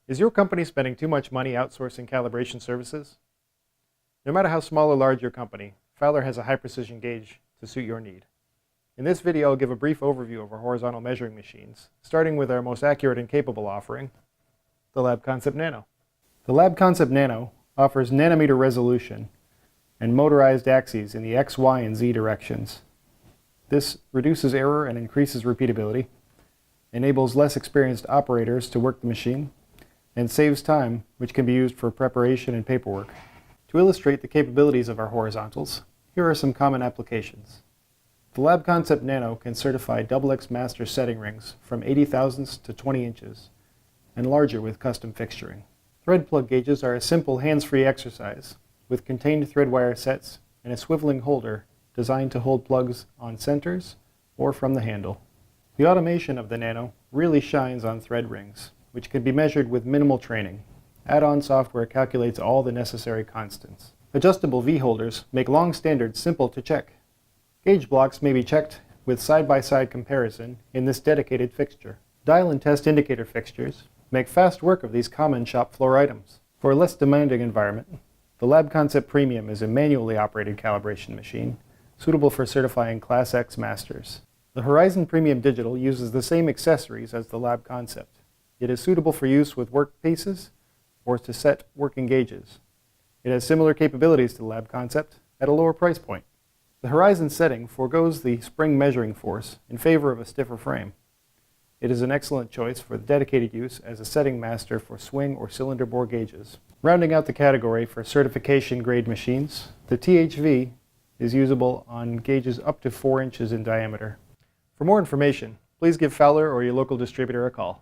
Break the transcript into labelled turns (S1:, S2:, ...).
S1: Is your company spending too much money outsourcing calibration services? No matter how small or large your company, Fowler has a high-precision gauge to suit your need. In this video, I'll give a brief overview of our horizontal measuring machines, starting with our most accurate and capable offering, the Labconcept Nano. The Labconcept Nano offers nanometer resolution and motorized axes in the X, Y, and Z directions. This reduces error and increases repeatability, enables less experienced operators to work the machine, and saves time, which can be used for preparation and paperwork. To illustrate the capabilities of our horizontals, here are some common applications. The Labconcept Nano can certify XX master setting rings from 80 thousandths to 20 inches, and larger with custom fixturing. Thread plug gauges are a simple hands-free exercise, with contained thread wire sets and a swiveling holder designed to hold plugs on centers or from the handle. The automation of the Nano really shines on thread rings, which can be measured with minimal training. Add-on software calculates all the necessary constants. Adjustable V-holders make long standards simple to check. Gauge blocks may be checked with side-by-side comparison in this dedicated fixture. Dial and test indicator fixtures make fast work of these common shop floor items. For a less demanding environment, the Labconcept Premium is a manually operated calibration machine, suitable for certifying Class X masters. The Horizon Premium Digital uses the same accessories as the Labconcept. It is suitable for use with workpieces or to set working gauges. It has similar capabilities to the Labconcept at a lower price point. The Horizon setting forgoes the spring measuring force in favor of a stiffer frame. It is an excellent choice for the dedicated use as a setting master for swing or cylinder bore gauges. Rounding out the category for certification grade machines, the THV is usable on gauges up to 4 inches in diameter. For more information, please give Fowler or your local distributor a call.